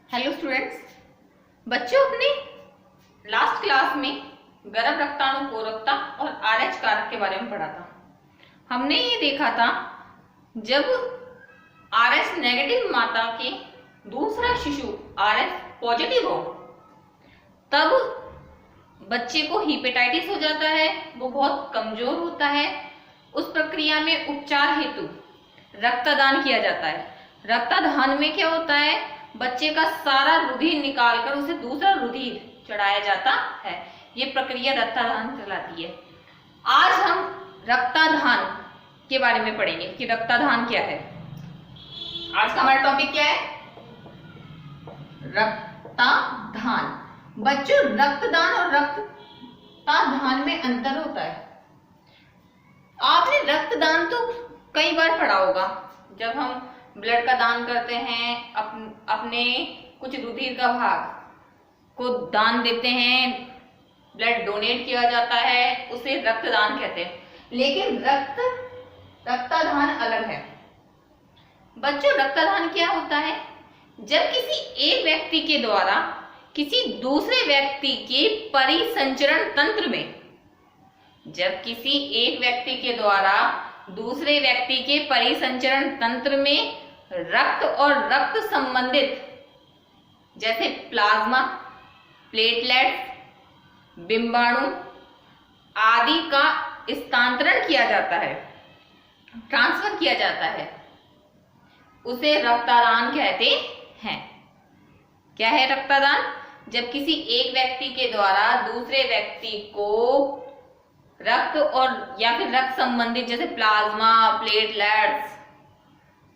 Hello students, बच्चों अपने last class में गर्भ रक्ताणुपूरकता और आरएच कारक के बारे में पढ़ा था। हमने ये देखा था जब आरएच नेगेटिव माता के दूसरा शिशु आरएच पॉजिटिव हो तब बच्चे को हिपेटाइटिस हो जाता है, वो बहुत कमजोर होता है। उस प्रक्रिया में उपचार हेतु रक्तदान किया जाता है। रक्तदान में क्या होता है, बच्चे का सारा रुधिर निकालकर उसे दूसरा रुधिर चढ़ाया जाता है। ये प्रक्रिया रक्तदान कहलाती है। आज हम रक्तदान के बारे में पढ़ेंगे कि रक्तदान क्या है। आज का हमारा टॉपिक क्या है? रक्तदान। बच्चों, रक्तदान और रक्तदान में अंतर होता है। आपने रक्तदान तो कई बार पढ़ा होगा। जब हम ब्लड का दान करते हैं, अपने कुछ रुधिर का भाग को दान देते हैं, ब्लड डोनेट किया जाता है, उसे रक्तदान कहते हैं। लेकिन रक्तदान अलग है। बच्चों, रक्तदान क्या होता है? जब किसी एक व्यक्ति के द्वारा किसी दूसरे व्यक्ति के परिसंचरण तंत्र में जब किसी एक व्यक्ति के द्वारा दूसरे व्यक्ति के परिसंचरण तंत्र में रक्त और रक्त संबंधित जैसे प्लाज्मा, प्लेटलेट्स, बिंबाणु आदि का स्थानांतरण किया जाता है, ट्रांसफर किया जाता है, उसे रक्तदान कहते हैं। क्या है रक्तदान? जब किसी एक व्यक्ति के द्वारा दूसरे व्यक्ति को रक्त और या फिर रक्त संबंधित जैसे प्लाज्मा, प्लेटलेट्स,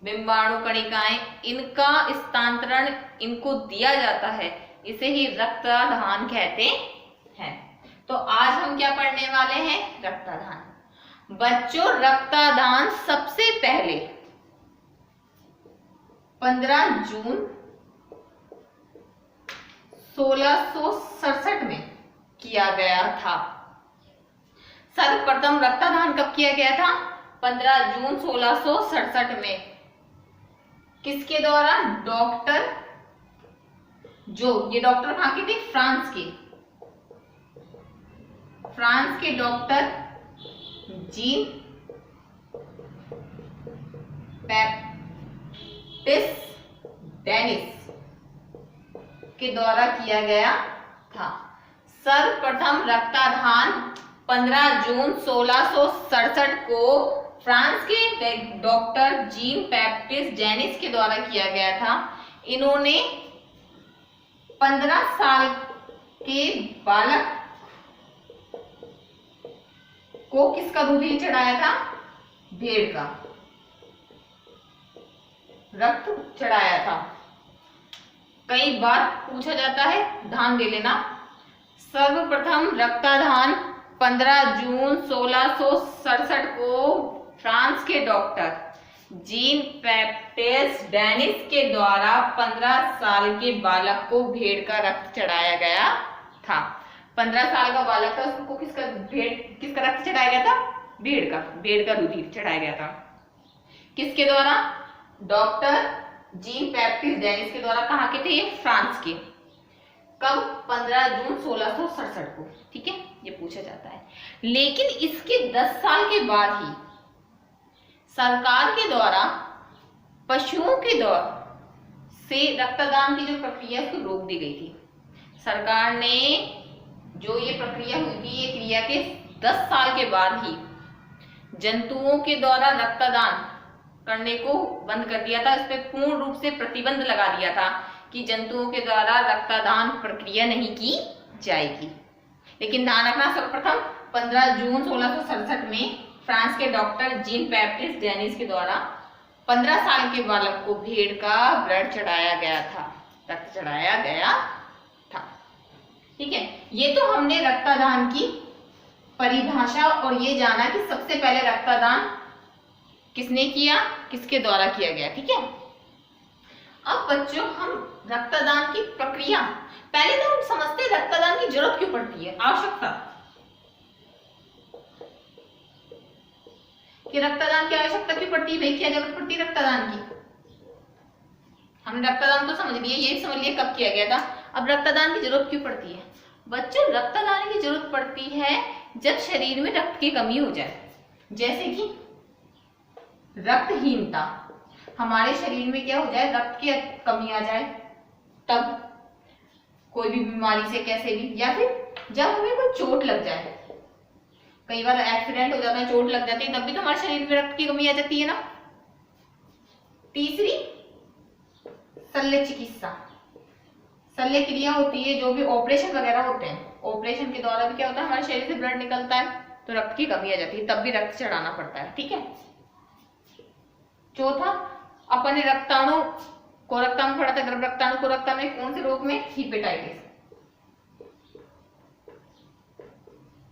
बिंबाणु कणिकाएं, इनका स्थानांतरण इनको दिया जाता है, इसे ही रक्तदान कहते हैं। तो आज हम क्या पढ़ने वाले हैं? रक्तदान। बच्चों, रक्तदान सबसे पहले 15 जून 1667 में किया गया था। सर्वप्रथम रक्तदान कब किया गया था? 15 जून 1667 में। किसके द्वारा? डॉक्टर, जो ये डॉक्टर कहाँ के थे? फ्रांस के डॉक्टर जीन बैप्टिस्ट डेनिस के द्वारा किया गया था। सर्वप्रथम रक्तदान 15 जून 1667 को फ्रांस के डॉक्टर जीन बैप्टिस्ट डेनिस के द्वारा किया गया था। इन्होंने 15 साल के बालक को किसका रुधिर चढ़ाया था? भेड़ का रक्त चढ़ाया था। कई बार पूछा जाता है, ध्यान दे लेना। सर्वप्रथम रक्तदान 15 जून 1667 को फ्रांस के डॉक्टर जीन बैप्टिस्ट डेनिस के द्वारा 15 साल के बालक को भेड़ का रक्त चढ़ाया गया था। 15 साल का बालक था, उसको किसका रक्त चढ़ाया गया था? भेड़ का रुधिर चढ़ाया गया था। किसके द्वारा? डॉक्टर जीन बैप्टिस्ट डेनिस के द्वारा। कहाँ के थे ये? फ्रांस के। कब? 15 जून 1667 को। ठीक है, ये पूछा जाता है। लेकिन इसके 10 साल के बाद ही सरकार के द्वारा पशुओं के द्वारा से रक्तदान की जो प्रक्रिया उसको रोक दी गई थी। सरकार ने जो ये प्रक्रिया हुई थी, ये क्रिया के 10 साल के बाद ही जंतुओं के द्वारा रक्तदान करने को बंद कर दिया था। इस पर पूर्ण रूप से प्रतिबंध लगा दिया था कि जंतुओं के द्वारा रक्तदान प्रक्रिया नहीं की जाएगी। लेकिन ध्यान रखना, सर्वप्रथम 15 जून 1667 में फ्रांस के डॉक्टर जीन बैप्टिस्ट डेनिस के द्वारा 15 साल के बालक को भेड़ का ब्लड चढ़ाया गया था, रक्त चढ़ाया गया था। ठीक है, ये तो हमने रक्तदान की परिभाषा और ये जाना कि सबसे पहले रक्तदान किसने किया, किसके द्वारा किया गया। ठीक है, अब बच्चों हम रक्तदान की प्रक्रिया, पहले तो हम समझते हैं रक्तदान की जरूरत क्यों पड़ती है, आवश्यकता कि रक्तदान की आवश्यकता क्यों पड़ती है, भाई क्या जरूरत पड़ती है रक्तदान की? हमने रक्तदान तो समझ लिया, ये समझ लिया कब किया गया था। अब रक्तदान की जरूरत क्यों पड़ती है बच्चों? रक्तदान की जरूरत पड़ती है जब शरीर में रक्त की कमी हो जाए, जैसे कि रक्तहीनता, हमारे शरीर में क्या हो जाए, रक्त की कमी आ जाए, तब कोई भी बीमारी से कैसे भी, या फिर जब हमें कोई चोट लग जाए, कई बार एक्सीडेंट हो जाता है, चोट लग जाती है, तब भी तो हमारे शरीर में रक्त की कमी आ जाती है ना। तीसरी शल्य चिकित्सा, शल्य क्रिया होती है, जो भी ऑपरेशन वगैरह होते हैं, ऑपरेशन के द्वारा भी क्या होता है, हमारे शरीर से ब्लड निकलता है तो रक्त की कमी आ जाती है, तब भी रक्त चढ़ाना पड़ता है, ठीक है। चौथा, अपन ने रक्ताणु को रक्ता में पढ़ा था, गर्भ रक्ताणु को रक्ता में कौन से रोग में, हिपेटाइटिस,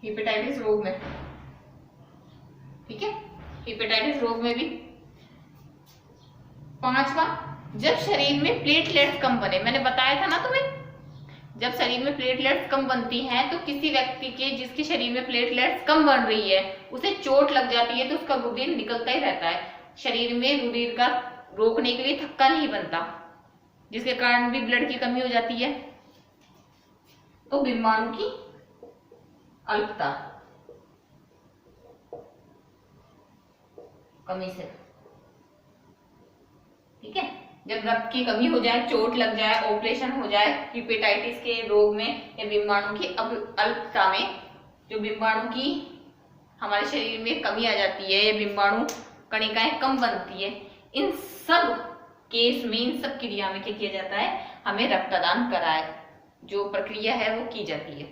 हिपेटाइटिस रोग में, ठीक है, हिपेटाइटिस रोग में भी। पांचवा, जब शरीर में प्लेटलेट्स कम बने, मैंने बताया था ना तुम्हें, जब शरीर में प्लेटलेट्स कम बनती हैं तो किसी व्यक्ति के जिसके शरीर में प्लेटलेट्स कम बन रही है उसे चोट लग जाती है तो उसका रुधिर निकलता ही रहता है, शरीर में रुधिर का रोकने के लिए थक्का नहीं बनता, जिसके कारण भी ब्लड की कमी हो जाती है। तो बिम्बाणु की अल्पता, कमी से, ठीक है, जब रक्त की कमी हो जाए, चोट लग जाए, ऑपरेशन हो जाए, हिपेटाइटिस के रोग में या बिम्बाणु की अल्पता में, जो बिम्बाणु की हमारे शरीर में कमी आ जाती है या बिम्बाणु कणिकाएं कम बनती है, इन सब केस में, इन सब क्रिया में क्या किया जाता है, हमें रक्तदान कराए, जो प्रक्रिया है वो की जाती है,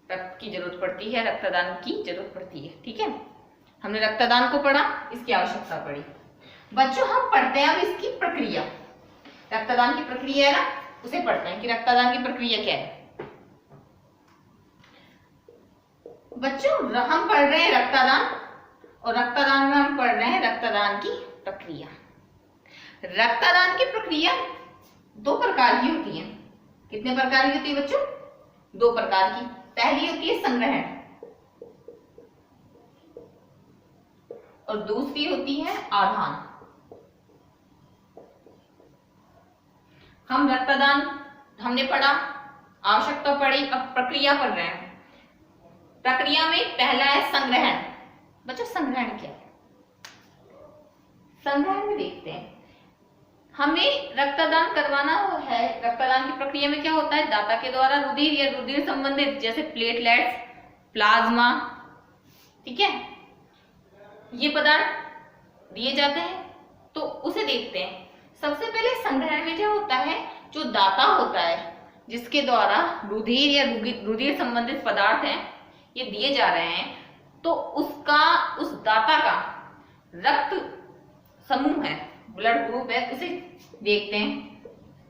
रक्त की जरूरत पड़ती है, रक्तदान की जरूरत पड़ती है, ठीक है। हमने रक्तदान को पढ़ा, इसकी आवश्यकता पड़ी। बच्चों हम पढ़ते हैं अब इसकी प्रक्रिया, रक्तदान की प्रक्रिया है ना, उसे पढ़ते हैं कि रक्तदान की प्रक्रिया क्या है। बच्चों हम पढ़ रहे हैं रक्तदान, और रक्तदान में हम पढ़ रहे हैं रक्तदान की प्रक्रिया। रक्तदान की प्रक्रिया दो प्रकार की होती है। कितने प्रकार की होती है बच्चों? दो प्रकार की। पहली होती है संग्रहण और दूसरी होती है आधान। हम रक्तदान हमने पढ़ा, आवश्यकता पढ़ी, अब प्रक्रिया पढ़ रहे हैं। प्रक्रिया में पहला है संग्रहण। बच्चों संग्रहण क्या है? संग्रहण में देखते हैं, हमें रक्तदान करवाना है। रक्तदान की प्रक्रिया में क्या होता है, दाता के द्वारा रुधिर या रुधिर संबंधित जैसे प्लेटलेट्स, प्लाज्मा, ठीक है, ये पदार्थ दिए जाते हैं, तो उसे देखते हैं। सबसे पहले संग्रहण में क्या होता है, जो दाता होता है जिसके द्वारा रुधिर या रुधिर संबंधित पदार्थ हैं ये दिए जा रहे हैं, तो उसका, उस दाता का रक्त समूह है, ब्लड ग्रुप है, उसे देखते हैं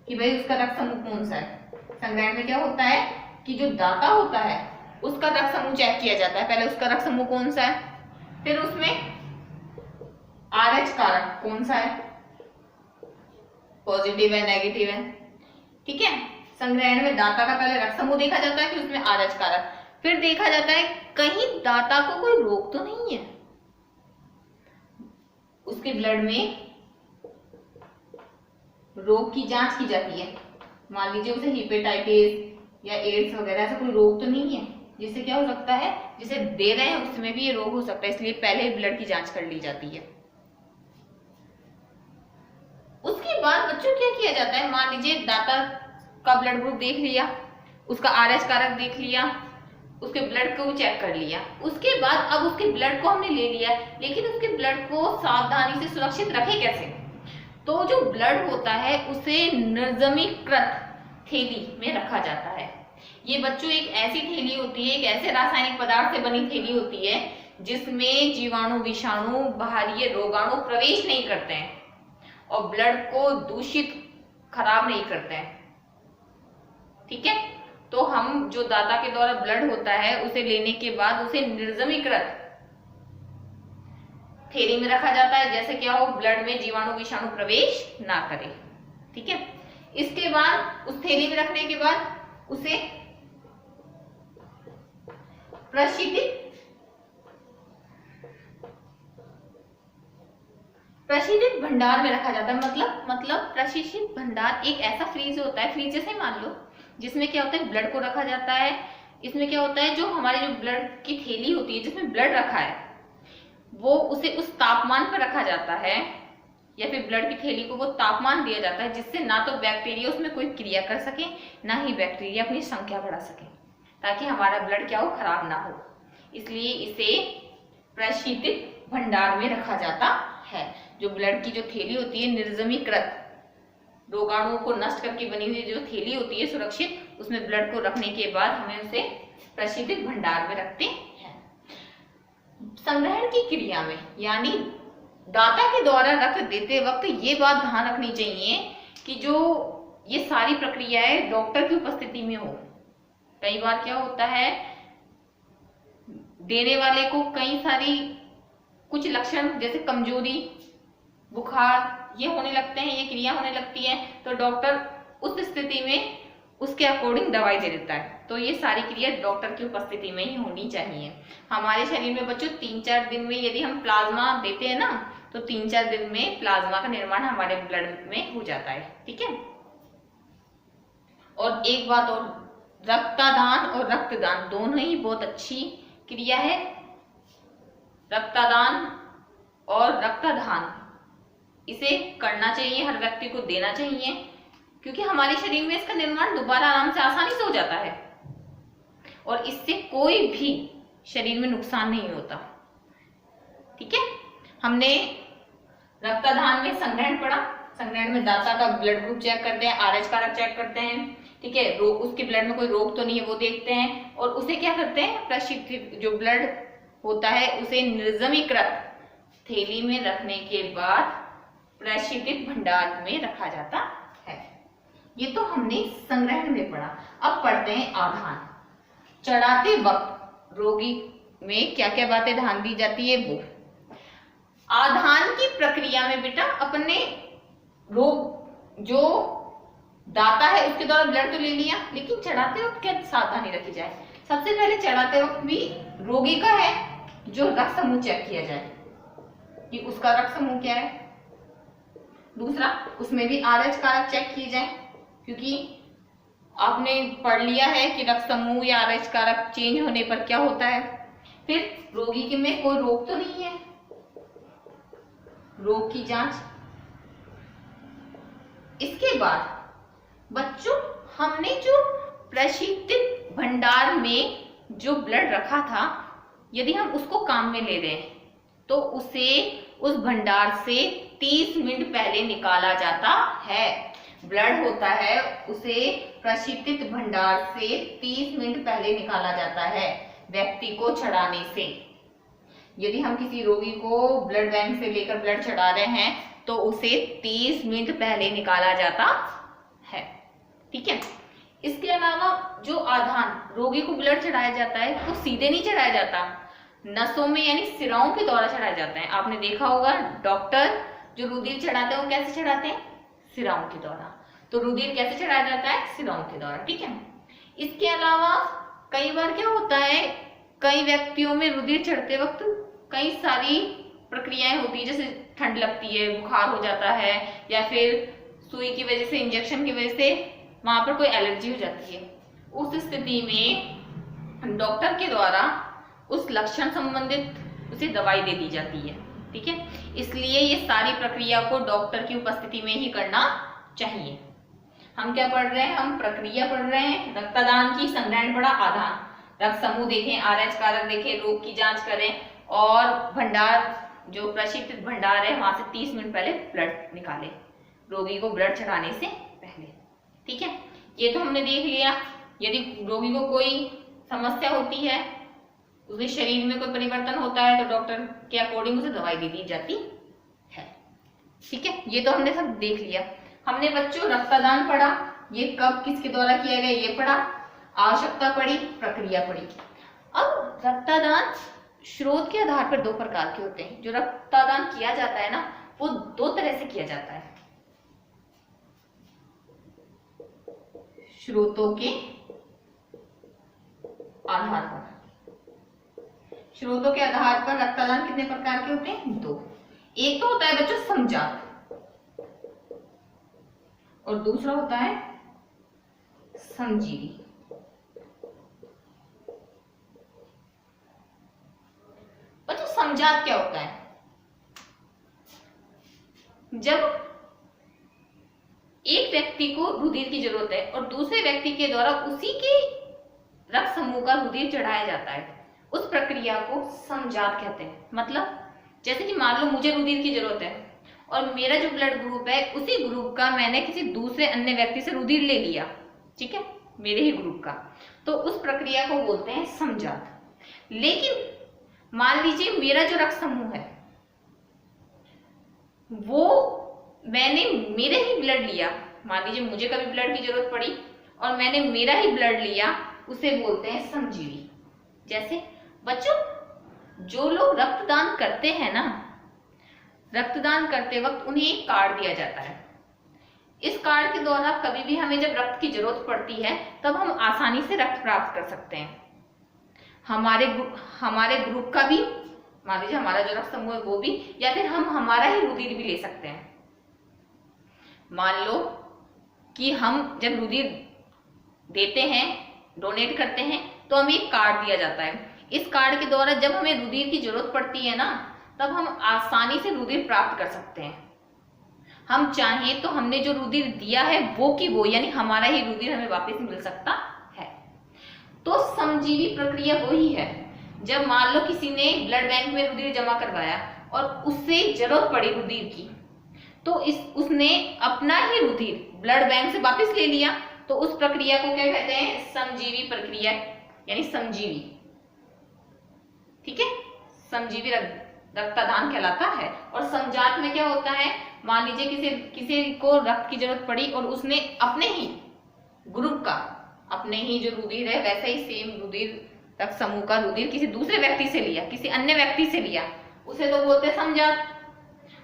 कि भाई उसका रक्त समूह कौन सा है। संग्रहण में क्या होता है कि जो दाता होता है उसका रक्त समूह चेक किया जाता है, पहले उसका रक्त समूह कौन सा है, फिर उसमें RH कारक कौन सा है, पॉजिटिव है, नेगेटिव है, ठीक है। संग्रहण में दाता का पहले रक्त समूह देखा जाता है, फिर उसमें RH कारक, फिर देखा जाता है कहीं दाता को कोई रोग तो नहीं है, उसके ब्लड में रोग की जांच की जाती है। मान लीजिए उसे हिपेटाइटिस या एड्स वगैरह ऐसा कोई रोग तो नहीं है, जिससे क्या हो सकता है, जिसे दे रहे हैं उसमें भी ये रोग हो सकता है, इसलिए पहले ब्लड की जांच कर ली जाती है। उसके बाद बच्चों क्या किया जाता है, मान लीजिए दाता का ब्लड ग्रुप देख लिया, उसका RH कारक देख लिया, उसके ब्लड को चेक कर लिया, उसके बाद अब उसके ब्लड को हमने ले लिया, लेकिन उसके ब्लड को सावधानी से सुरक्षित रखे कैसे, तो जो ब्लड होता है उसे निर्जमीकृत थैली में रखा जाता है। ये बच्चों एक ऐसी थैली होती है, एक ऐसे रासायनिक पदार्थ से बनी थैली होती है जिसमें जीवाणु, विषाणु, बाहरी रोगाणु प्रवेश नहीं करते हैं और ब्लड को दूषित, खराब नहीं करते हैं, ठीक है। तो हम जो दाता के द्वारा ब्लड होता है उसे लेने के बाद उसे निर्जमीकृत थैली में रखा जाता है, जैसे क्या हो, ब्लड में जीवाणु, विषाणु प्रवेश ना करे, ठीक है। इसके बाद उस थैली में रखने के बाद उसे प्रशीतित भंडार में रखा जाता है। मतलब प्रशीतित भंडार एक ऐसा फ्रीज होता है, फ्रीज जैसे मान लो, जिसमें क्या होता है ब्लड को रखा जाता है। इसमें क्या होता है, जो हमारी जो ब्लड की थैली होती है जिसमें ब्लड रखा है, वो उसे उस तापमान पर रखा जाता है, या फिर ब्लड की थैली को वो तापमान दिया जाता है जिससे ना तो बैक्टीरिया उसमें कोई क्रिया कर सके, ना ही बैक्टीरिया अपनी संख्या बढ़ा सके, ताकि हमारा ब्लड क्या हो, खराब ना हो। इसलिए इसे प्रशीतित भंडार में रखा जाता है। जो ब्लड की जो थैली होती है, निर्जमीकृत रोगाणुओं को नष्ट करके बनी हुई जो थैली होती है सुरक्षित, उसमें ब्लड को रखने के बाद हमें उसे प्रशीतित भंडार में रखते हैं। संग्रहण की क्रिया में, यानी दाता के द्वारा रक्त देते वक्त ये बात ध्यान रखनी चाहिए कि जो ये सारी प्रक्रियाएं डॉक्टर की उपस्थिति में हो। कई बार क्या होता है, देने वाले को कई सारी कुछ लक्षण जैसे कमजोरी, बुखार ये होने लगते हैं, ये क्रिया होने लगती है, तो डॉक्टर उस स्थिति में उसके अकॉर्डिंग दवाई दे देता है। तो ये सारी क्रिया डॉक्टर की उपस्थिति में ही होनी चाहिए। हमारे शरीर में बच्चों 3-4 दिन में यदि हम प्लाज्मा देते हैं ना, तो 3-4 दिन में प्लाज्मा का निर्माण हमारे ब्लड में हो जाता है। ठीक है। और एक बात और, रक्तदान और रक्तदान दोनों ही बहुत अच्छी क्रिया है। रक्तदान और रक्तदान इसे करना चाहिए, हर व्यक्ति को देना चाहिए, क्योंकि हमारे शरीर में इसका निर्माण दोबारा आराम से आसानी से हो जाता है और इससे कोई भी शरीर में नुकसान नहीं होता। ठीक है। हमने रक्तदान में संग्रहण पढ़ा। संग्रहण में दाता का ब्लड ग्रुप चेक करते हैं, RH कारक चेक करते हैं। ठीक है। रोग, उसके ब्लड में कोई रोग तो नहीं है वो देखते हैं, और उसे क्या करते हैं, प्रशीतित जो ब्लड होता है उसे निर्जमीकृत थैली में रखने के बाद प्रशीतित भंडार में रखा जाता है। ये तो हमने संग्रहण में पढ़ा। अब पढ़ते हैं आधान। चढ़ाते वक्त रोगी में क्या क्या बातें ध्यान दी जाती है वो। आधान की प्रक्रिया में बेटा अपने रोग जो दाता है उसके द्वारा ब्लड तो ले लिया, लेकिन चढ़ाते वक्त क्या सावधानी रखी जाए। सबसे पहले चढ़ाते वक्त भी रोगी का है जो रक्त समूह चेक किया जाए कि उसका रक्त समूह क्या है। दूसरा, उसमें भी RH कारक चेक किए जाए, क्योंकि आपने पढ़ लिया है कि रक्त समूह या RH कारक चेंज होने पर क्या होता है। फिर रोगी के में कोई रोग तो नहीं है, रोग की जांच। इसके बाद बच्चों हमने जो प्रशीतित भंडार में जो ब्लड रखा था, यदि हम उसको काम में ले रहे हैं तो उसे उस भंडार से 30 मिनट पहले निकाला जाता है। ब्लड होता है उसे प्रशीतित भंडार से 30 मिनट पहले निकाला जाता है व्यक्ति को चढ़ाने से। यदि हम किसी रोगी को ब्लड बैंक से लेकर ब्लड चढ़ा रहे हैं तो उसे 30 मिनट पहले निकाला जाता है। ठीक है। इसके अलावा जो आधान रोगी को ब्लड चढ़ाया जाता है वो सीधे नहीं चढ़ाया जाता, नसों में यानी सिराओं के द्वारा चढ़ाया जाता है। आपने देखा होगा डॉक्टर जो रुधिर चढ़ाते हैं वो कैसे चढ़ाते हैं, सिराओं के द्वारा। तो रुधिर कैसे चढ़ाया जाता है, सिराओं के द्वारा। ठीक है। इसके अलावा कई बार क्या होता है, कई व्यक्तियों में रुधिर चढ़ते वक्त कई सारी प्रक्रियाएं होती है, जैसे ठंड लगती है, बुखार हो जाता है, या फिर सुई की वजह से, इंजेक्शन की वजह से वहां पर कोई एलर्जी हो जाती है। उस स्थिति में डॉक्टर के द्वारा उस लक्षण संबंधित उसे दवाई दे दी जाती है। ठीक है। इसलिए ये सारी प्रक्रिया को डॉक्टर की उपस्थिति में ही करना चाहिए। हम क्या पढ़ रहे हैं, हम प्रक्रिया पढ़ रहे हैं। रक्तदान की संग्रहण पढ़ा, आधान, रक्त समूह देखें, RH कारक देखें, रोग की जांच करें, और भंडार जो प्रशीतित भंडार है वहां से 30 मिनट पहले ब्लड निकाले रोगी को ब्लड चढ़ाने से पहले। ठीक है। ये तो हमने देख लिया। यदि रोगी को कोई समस्या होती है, उसके शरीर में कोई परिवर्तन होता है, तो डॉक्टर के अकॉर्डिंग उसे दवाई दे दी जाती है। ठीक है। ये तो हमने सब देख लिया। हमने बच्चों रक्तदान पढ़ा, ये कब किसके द्वारा किया गया ये पढ़ा, आवश्यकता पढ़ी, प्रक्रिया पढ़ी। अब रक्तदान स्रोत के आधार पर 2 प्रकार के होते हैं। जो रक्तदान किया जाता है ना, वो 2 तरह से किया जाता है। स्रोतों के आधार पर, स्रोतों के आधार पर रक्तदान कितने प्रकार के होते हैं, 2। एक तो होता है बच्चों समजात और दूसरा होता है समजीवी। बच्चों समजात क्या होता है? जब एक व्यक्ति को रुधिर की जरूरत है और दूसरे व्यक्ति के द्वारा उसी के रक्त समूह का रुधिर चढ़ाया जाता है, उस प्रक्रिया को समजात कहते हैं। मतलब जैसे कि मान लो मुझे रुधिर की जरूरत है और मेरा जो ब्लड ग्रुप है उसी ग्रुप का मैंने किसी दूसरे अन्य व्यक्ति से रुधिर ले लिया, ठीक है, मेरे ही ग्रुप का, तो उस प्रक्रिया को बोलते हैं समजात। लेकिन मान लीजिए मेरा जो रक्त समूह है वो मैंने मेरे ही ब्लड लिया, मान लीजिए मुझे कभी ब्लड की जरूरत पड़ी और मैंने मेरा ही ब्लड लिया, उसे बोलते हैं समजीवी। जैसे बच्चों जो लोग रक्तदान करते हैं ना, रक्तदान करते वक्त उन्हें एक कार्ड दिया जाता है। इस कार्ड के द्वारा कभी भी हमें जब रक्त की जरूरत पड़ती है तब हम आसानी से रक्त प्राप्त कर सकते हैं। हमारे ग्रुप का भी, मान लीजिए हमारा जो रक्त समूह है वो भी, या फिर हम हमारा ही रुधिर भी ले सकते हैं। मान लो कि हम जब रुधिर देते हैं, डोनेट करते हैं, तो हमें एक कार्ड दिया जाता है। इस कार्ड के द्वारा जब हमें रुधिर की जरूरत पड़ती है ना, तब हम आसानी से रुधिर प्राप्त कर सकते हैं। हम चाहें तो हमने जो रुधिर दिया है वो की वो, यानी हमारा ही रुधिर हमें वापस मिल सकता है। तो समजीवी प्रक्रिया वही है, जब मान लो किसी ने ब्लड बैंक में रुधिर जमा करवाया और उससे जरूरत पड़ी रुधिर की, तो उसने अपना ही रुधिर ब्लड बैंक से वापस ले लिया, तो उस प्रक्रिया को क्या कहते हैं? समजीवी प्रक्रिया, यानी समजीवी। ठीक है, समजीवी रक्तदान कहलाता है। और समजात में क्या होता है? मान लीजिए किसी को रक्त की जरूरत पड़ी और उसने अपने ही ग्रुप का, अपने ही जो रुधिर है वैसे ही सेम रुधिर, रक्त समूह का रुधिर किसी दूसरे व्यक्ति से लिया, किसी अन्य व्यक्ति से लिया, उसे तो बोलते हैं समजात।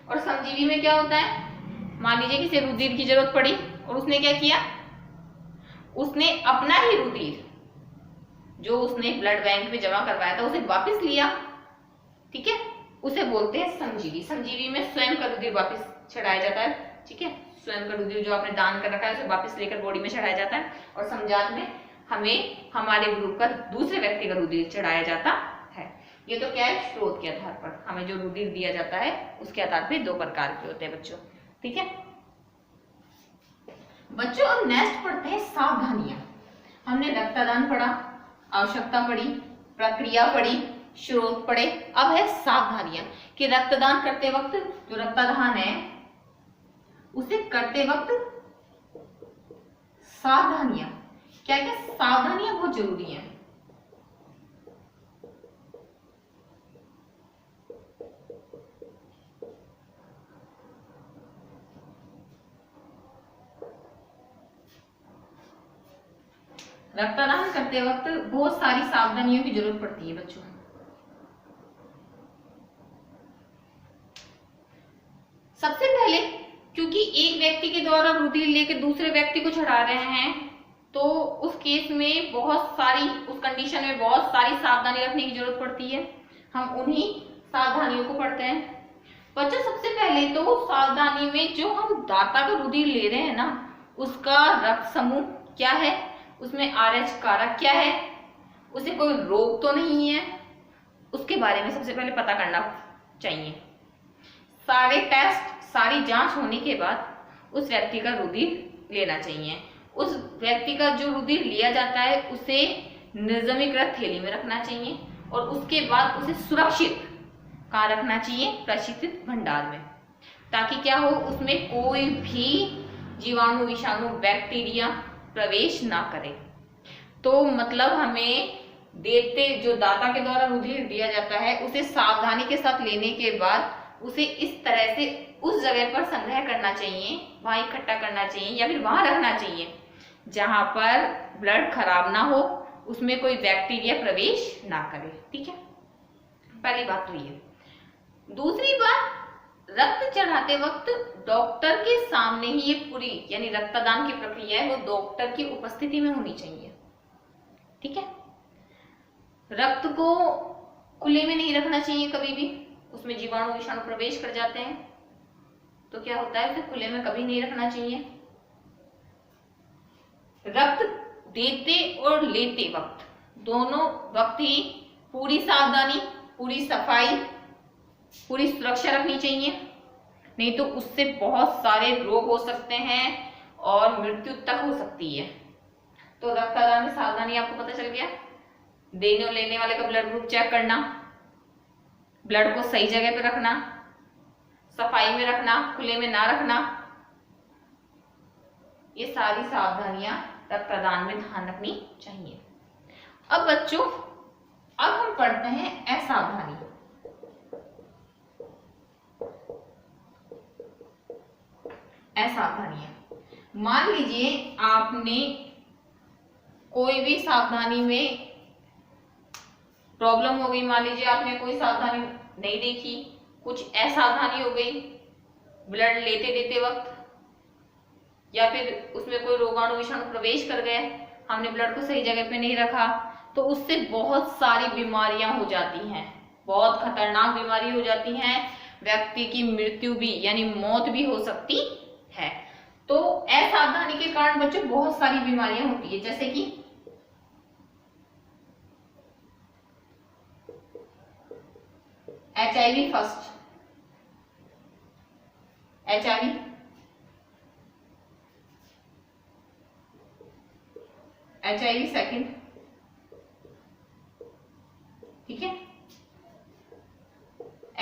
और समजीवी में क्या होता है? मान लीजिए किसी रुधिर की जरूरत पड़ी और उसने क्या किया, उसने अपना ही रुधिर जो उसने ब्लड बैंक में जमा करवाया था उसे वापस लिया, ठीक है, उसे बोलते हैं समजीवी। समजीवी में स्वयं का रुधिर वापस चढ़ाया जाता है, ठीक है, स्वयं का रुधिर जो आपने दान कर रखा है उसे वापस लेकर बॉडी में चढ़ाया जाता है। और समजात में हमें हमारे ग्रुप का दूसरे व्यक्ति का रुधिर चढ़ाया जाता है। ये तो क्या है? स्रोत के आधार पर हमें जो रुधिर दिया जाता है उसके आधार पर दो प्रकार के होते हैं बच्चों, ठीक है बच्चों। अब नेक्स्ट पढ़ते हैं सावधानियां। हमने रक्तदान पढ़ा, आवश्यकता पढ़ी, प्रक्रिया पढ़ी, स्रोत पढ़े, अब है सावधानियां कि रक्तदान करते वक्त, जो रक्तदान है उसे करते वक्त सावधानियां, क्या क्या सावधानियां बहुत जरूरी हैं। रक्तदान करते वक्त बहुत सारी सावधानियों की जरूरत पड़ती है बच्चों। सबसे पहले, क्योंकि एक व्यक्ति के द्वारा रुधिर लेकर दूसरे व्यक्ति को चढ़ा रहे हैं, तो उस केस में बहुत सारी, उस कंडीशन में बहुत सारी सावधानी रखने की जरूरत पड़ती है। हम उन्हीं सावधानियों को पढ़ते हैं बच्चों। सबसे पहले तो सावधानी में जो हम दाता का रुधिर ले रहे हैं ना, उसका रक्त समूह क्या है, उसमें RH कारक क्या है, उसे कोई रोग तो नहीं है, उसके बारे में सबसे पहले पता करना चाहिए। सारे टेस्ट, सारी जांच होने के बाद उस व्यक्ति का रुधिर लेना चाहिए। उस व्यक्ति का जो रुधिर लिया जाता है उसे निर्जमीकृत थैली में रखना चाहिए और उसके बाद उसे सुरक्षित कहाँ रखना चाहिए? प्रशिक्षित भंडार में, ताकि क्या हो, उसमें कोई भी जीवाणु, विषाणु, बैक्टीरिया प्रवेश ना करे। तो मतलब हमें देते, जो दाता के द्वारा रुधिर दिया जाता है उसे सावधानी के साथ लेने के बाद उसे इस तरह से उस जगह पर संग्रह करना चाहिए, वहां इकट्ठा करना चाहिए या फिर वहां रखना चाहिए जहां पर ब्लड खराब ना हो, उसमें कोई बैक्टीरिया प्रवेश ना करे, ठीक है। पहली बात तो ये। दूसरी बात, रक्त चढ़ाते वक्त डॉक्टर के सामने ही ये पूरी, यानी रक्तदान की प्रक्रिया है वो डॉक्टर की उपस्थिति में होनी चाहिए, ठीक है। रक्त को खुले में नहीं रखना चाहिए कभी भी, उसमें जीवाणु विषाणु प्रवेश कर जाते हैं, तो क्या होता है, उसे खुले में कभी नहीं रखना चाहिए। रक्त देते और लेते वक्त, दोनों वक्त ही पूरी सावधानी, पूरी सफाई, पूरी सुरक्षा रखनी चाहिए, नहीं तो उससे बहुत सारे रोग हो सकते हैं और मृत्यु तक हो सकती है। तो रक्तदान में सावधानी आपको पता चल गया। देने और लेने वाले का ब्लड ग्रुप चेक करना, ब्लड को सही जगह पे रखना, सफाई में रखना, खुले में ना रखना, ये सारी सावधानियां रक्तदान में ध्यान रखनी चाहिए। अब बच्चों, अब हम पढ़ते हैं असावधानी। असावधानियां, मान लीजिए आपने कोई भी सावधानी में प्रॉब्लम हो गई, मान लीजिए आपने कोई सावधानी नहीं देखी, कुछ असावधानी हो गई ब्लड लेते देते वक्त, या फिर उसमें कोई रोगाणु विषाणु प्रवेश कर गए, हमने ब्लड को सही जगह पे नहीं रखा, तो उससे बहुत सारी बीमारियां हो जाती हैं, बहुत खतरनाक बीमारी हो जाती हैं, व्यक्ति की मृत्यु भी यानी मौत भी हो सकती है। तो असावधानी के कारण बच्चों बहुत सारी बीमारियां होती है, जैसे कि HIV फर्स्ट, HIV सेकंड, ठीक है,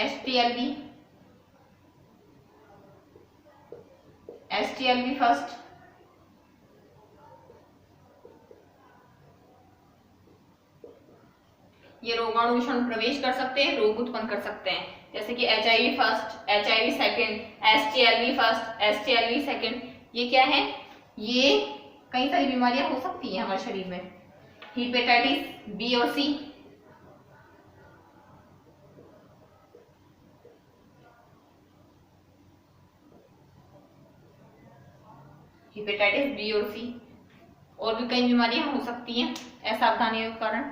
STLV फर्स्ट, ये रोगाणु विषाणु प्रवेश कर सकते हैं, रोग उत्पन्न कर सकते हैं, जैसे कि HIV first, HIV second, STLV first, STLV second, ये क्या है, ये कई सारी बीमारियां हो सकती हैं हमारे शरीर में। हेपेटाइटिस B और C, हेपेटाइटिस B और C, और भी कई बीमारियां हो सकती हैं असावधानी के कारण,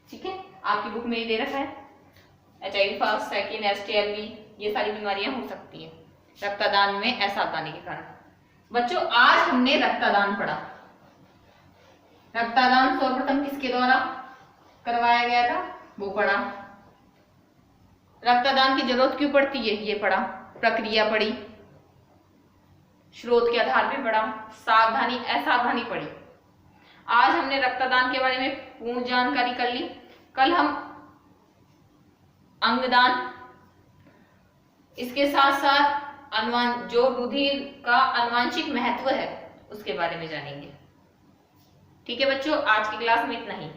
ठीक है, आपकी बुक में ही दे रखा है, HIV फर्स्ट, सेकंड, STLV, ये सारी बीमारियां हो सकती हैं रक्तदान में असावधानी के कारण। बच्चों, आज हमने रक्तदान पढ़ा। रक्तदान सर्वप्रथम किसके द्वारा करवाया गया था, वो पढ़ा। रक्तदान की जरूरत क्यों पड़ती है, ये पढ़ा। प्रक्रिया पढ़ी, स्रोत के आधार पर पढ़ा, सावधानी असावधानी पढ़ी। आज हमने रक्तदान के बारे में पूर्ण जानकारी कर ली। कल हम अंगदान, इसके साथ साथ जो रुधिर का आनुवांशिक महत्व है उसके बारे में जानेंगे। ठीक है बच्चों, आज की क्लास में इतना ही।